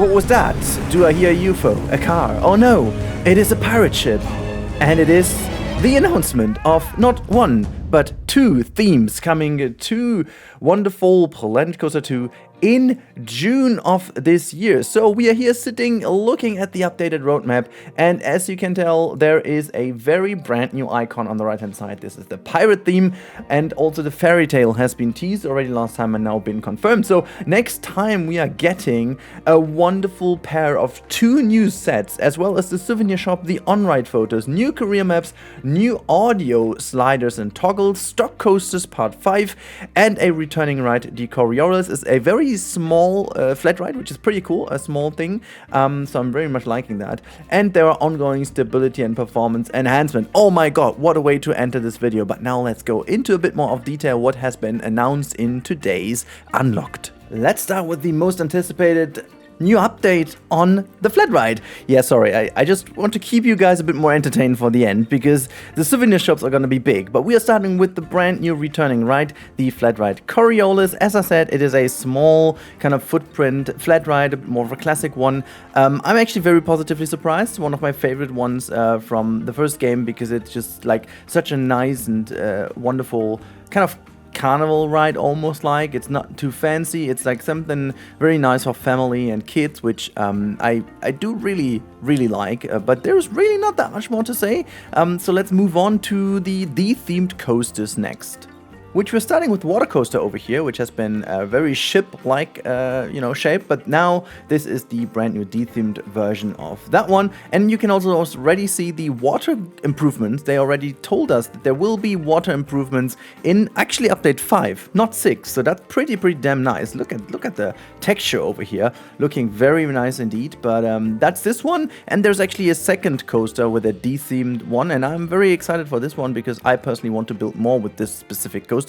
What was that? Do I hear a UFO? A car? Oh no, it is a pirate ship. And it is the announcement of not one, but two themes coming to wonderful Planet Coaster 2 in June of this year. So we are here sitting looking at the updated roadmap, and as you can tell, there is a very brand new icon on the right hand side. This is the pirate theme, and also the Fairytale has been teased already last time and now been confirmed. So next time we are getting a wonderful pair of two new sets, as well as the souvenir shop, the on-ride photos, new career maps, new audio sliders and toggles, stock coasters part 5, and a returning ride. The Coriolis is a very small flat ride, which is pretty cool, a small thing, so I'm very much liking that. And there are ongoing stability and performance enhancement. Oh my god, what a way to enter this video. But now let's go into a bit more of detail what has been announced in today's Unlocked. Let's start with the most anticipated new update on the flat ride. Yeah, sorry, I just want to keep you guys a bit more entertained for the end, because the souvenir shops are going to be big. But we are starting with the brand new returning ride, the flat ride Coriolis. As I said, it is a small kind of footprint flat ride, a bit more of a classic one. I'm actually very positively surprised. One of my favorite ones from the first game, because it's just like such a nice and wonderful kind of carnival ride, almost like. It's not too fancy, it's like something very nice for family and kids, which I do really like, but there's really not that much more to say. So let's move on to the themed coasters next, which we're starting with water coaster over here, which has been very ship-like, shape. But now this is the brand new de-themed version of that one. And you can also already see the water improvements. They already told us that there will be water improvements in actually update 5, not 6. So that's pretty damn nice. Look at the texture over here, looking very nice indeed. But that's this one. And there's actually a second coaster with a de-themed one, and I'm very excited for this one because I personally want to build more with this specific coaster,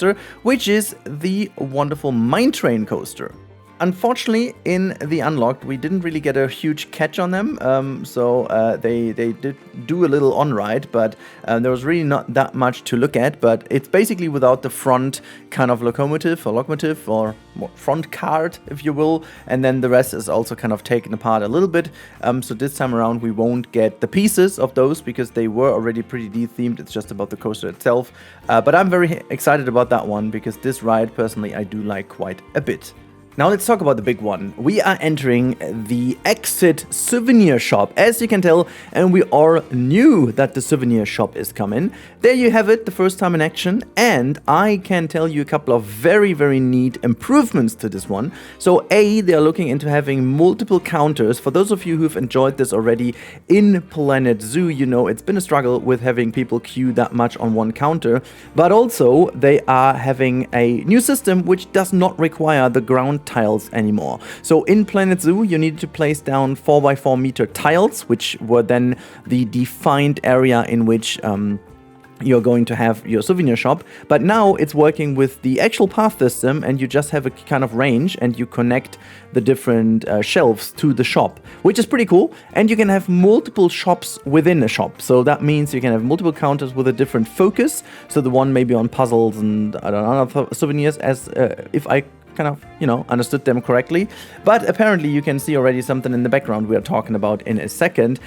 which is the wonderful Mine Train coaster. Unfortunately, in the Unlocked, we didn't really get a huge catch on them, so they did do a little on-ride, but there was really not that much to look at. But it's basically without the front kind of locomotive or front card, if you will, and then the rest is also kind of taken apart a little bit. So this time around, we won't get the pieces of those because they were already pretty de-themed. It's just about the coaster itself. But I'm very excited about that one because this ride, personally, I do like quite a bit. Now let's talk about the big one. We are entering the Exit Souvenir Shop, as you can tell, and we all knew that the Souvenir Shop is coming. There you have it, the first time in action, and I can tell you a couple of very neat improvements to this one. So A, they are looking into having multiple counters. For those of you who've enjoyed this already in Planet Zoo, you know it's been a struggle with having people queue that much on one counter, but also they are having a new system which does not require the ground tiles anymore. So in Planet Zoo, you needed to place down 4x4 meter tiles, which were then the defined area in which you're going to have your souvenir shop. But now it's working with the actual path system, and you just have a kind of range and you connect the different shelves to the shop, which is pretty cool. And you can have multiple shops within a shop. So that means you can have multiple counters with a different focus. So the one maybe on puzzles and I don't know, other souvenirs, as if I kind of, understood them correctly. But apparently you can see already something in the background we are talking about in a second.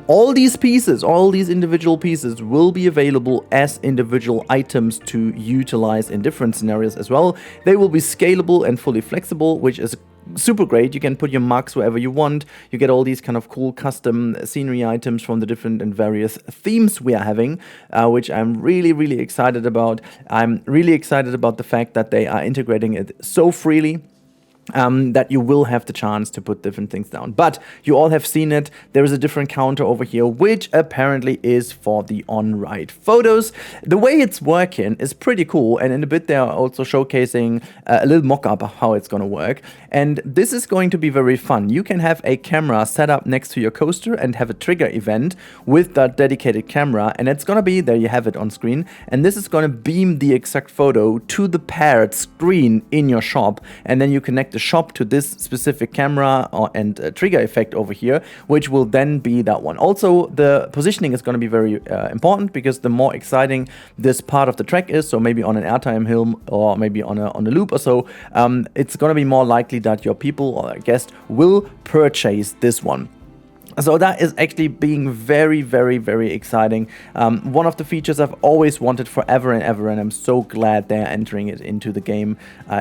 All these pieces, all these individual pieces will be available as individual items to utilize in different scenarios as well. They will be scalable and fully flexible, which is super great. You can put your marks wherever you want. You get all these kind of cool custom scenery items from the different and various themes we are having, which I'm really excited about. I'm really excited about the fact that they are integrating it so freely. That you will have the chance to put different things down. But you all have seen it. There is a different counter over here, which apparently is for the on-ride photos. The way it's working is pretty cool. And in a bit, they are also showcasing a little mock-up of how it's going to work. And this is going to be very fun. You can have a camera set up next to your coaster and have a trigger event with that dedicated camera. And it's going to be, there you have it on screen. And this is going to beam the exact photo to the paired screen in your shop. And then you connect the shop to this specific camera and trigger effect over here, which will then be that one. Also, the positioning is going to be very important, because the more exciting this part of the track is, so maybe on an airtime hill or maybe on a loop or so, it's going to be more likely that your people or a guest will purchase this one. So that is actually being very, very, very exciting. One of the features I've always wanted forever and ever, and I'm so glad they're entering it into the game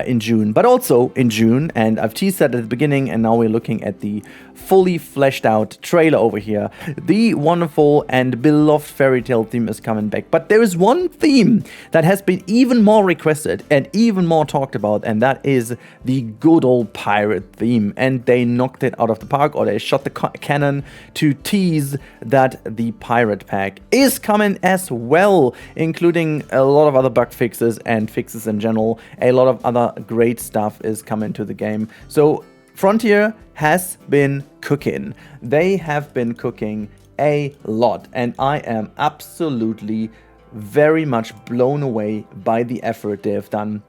in June. But also in June, and I've teased that at the beginning, and now we're looking at the fully fleshed out trailer over here. The wonderful and beloved Fairytale theme is coming back. But there is one theme that has been even more requested and even more talked about, and that is the good old pirate theme. And they knocked it out of the park, or they shot the cannon to tease that the pirate pack is coming as well, including a lot of other bug fixes and fixes in general. A lot of other great stuff is coming to the game. So Frontier has been cooking. They have been cooking a lot, and I am absolutely very much blown away by the effort they have done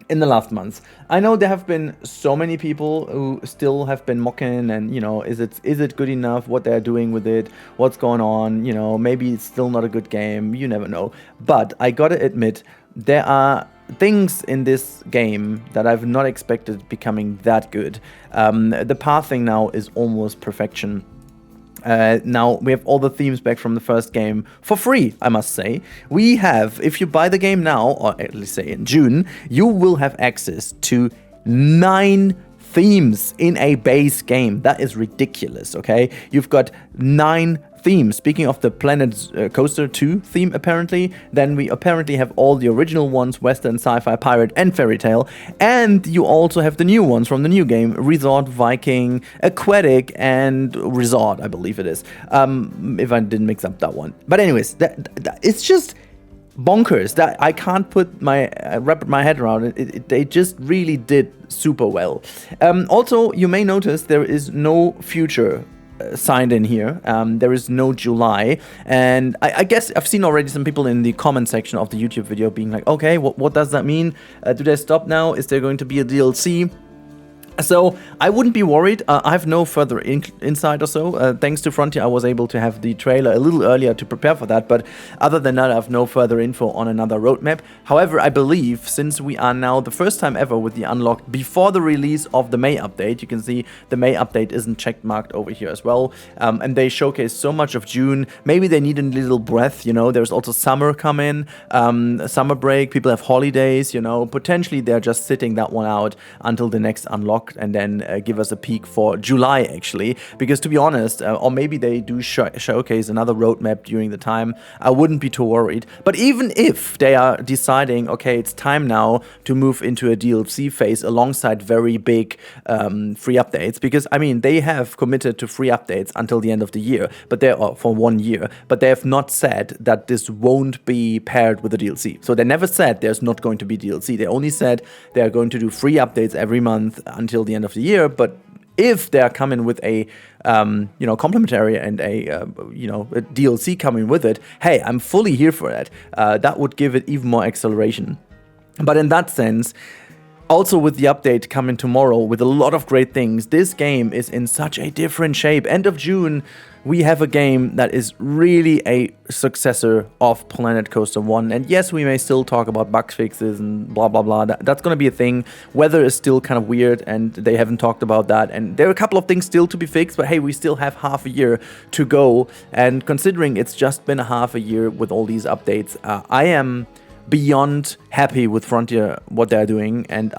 in the last months. I know there have been so many people who still have been mocking and, you know, is it good enough, what they're doing with it, what's going on, you know, maybe it's still not a good game, you never know. But I gotta admit, there are things in this game that I've not expected becoming that good. The pathing now is almost perfection. Now we have all the themes back from the first game for free, I must say. We have, if you buy the game now, or at least say in June, you will have access to 9 themes in a base game. That is ridiculous, okay? You've got 9 themes. Speaking of the Planet Coaster 2 theme, apparently, then we apparently have all the original ones, Western, Sci-Fi, Pirate, and Fairytale, and you also have the new ones from the new game, Resort, Viking, Aquatic, and Resort, I believe it is, if I didn't mix up that one. But anyways, it's just bonkers that I can't put my wrap my head around it. They just really did super well. Also, you may notice there is no future signed in here. There is no July, and I guess I've seen already some people in the comment section of the YouTube video being like, okay, what does that mean? Do they stop now? Is there going to be a DLC? So I wouldn't be worried. I have no further insight or so. Thanks to Frontier, I was able to have the trailer a little earlier to prepare for that. But other than that, I have no further info on another roadmap. However, I believe since we are now the first time ever with the unlocked before the release of the May update, you can see the May update isn't checkmarked over here as well. And they showcase so much of June. Maybe they need a little breath, you know. There's also summer coming, summer break. People have holidays, you know. Potentially they're just sitting that one out until the next unlock, and then give us a peek for July, actually, because to be honest, or maybe they do showcase another roadmap during the time, I wouldn't be too worried. But even if they are deciding, okay, it's time now to move into a DLC phase alongside very big free updates, because I mean they have committed to free updates until the end of the year, but they're for 1 year, but they have not said that this won't be paired with a DLC. So they never said there's not going to be DLC. They only said they are going to do free updates every month until the end of the year. But if they are coming with a complimentary and a DLC coming with it, hey, I'm fully here for that. That would give it even more acceleration. But in that sense, also with the update coming tomorrow with a lot of great things, this game is in such a different shape. End of June, we have a game that is really a successor of Planet Coaster 1. And yes, we may still talk about bug fixes and blah, blah, blah. That's going to be a thing. Weather is still kind of weird, and they haven't talked about that. And there are a couple of things still to be fixed, but hey, we still have half a year to go. And considering it's just been a half a year with all these updates, I am beyond happy with Frontier, what they're doing. And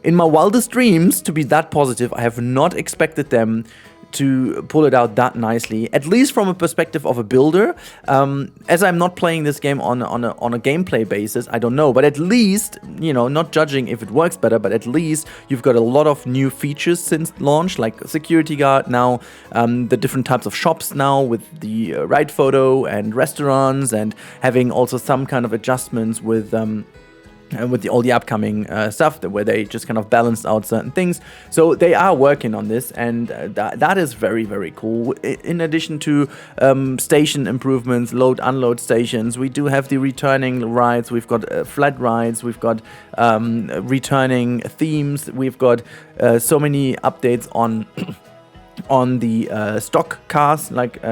in my wildest dreams, to be that positive, I have not expected them to pull it out that nicely, at least from a perspective of a builder. As I'm not playing this game on a gameplay basis, I don't know, but at least, you know, not judging if it works better, but at least you've got a lot of new features since launch, like security guard now, the different types of shops now with the ride photo and restaurants, and having also some kind of adjustments with with all the upcoming stuff where they just kind of balanced out certain things. So they are working on this, and that is very, very cool. In addition to station improvements, load unload stations, we do have the returning rides, we've got flat rides, we've got returning themes, we've got so many updates on on the stock cars, like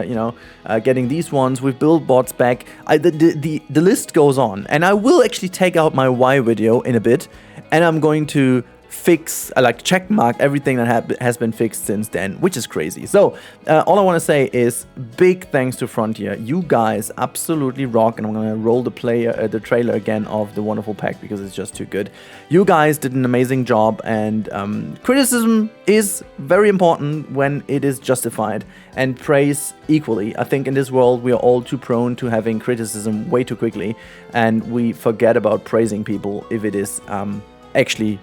getting these ones with billboards back. The list goes on, and I will actually take out my why video in a bit, and I'm going to fix, check mark everything that has been fixed since then, which is crazy. So all I want to say is big thanks to Frontier. You guys absolutely rock, and I'm gonna roll the trailer again of the wonderful pack because it's just too good. You guys did an amazing job, and criticism is very important when it is justified, and praise equally. I think in this world we are all too prone to having criticism way too quickly, and we forget about praising people if it is actually,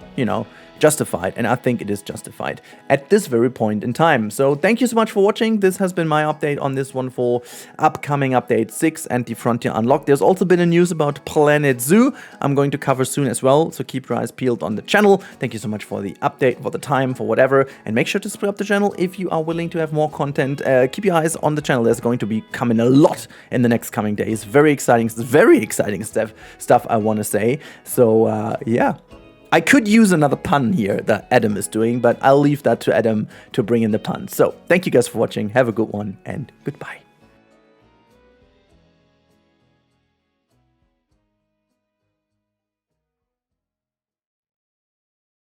justified, and I think it is justified at this very point in time. So thank you so much for watching. This has been my update on this one for upcoming update 6 and the Frontier Unlock. There's also been a news about Planet Zoo I'm going to cover soon as well, so keep your eyes peeled on the channel. Thank you so much for the update, for the time, for whatever, and make sure to subscribe to the channel if you are willing to have more content. Keep your eyes on the channel. There's going to be coming a lot in the next coming days. Very exciting stuff I want to say. So yeah. I could use another pun here that Adam is doing, but I'll leave that to Adam to bring in the pun. So, thank you guys for watching. Have a good one, and goodbye.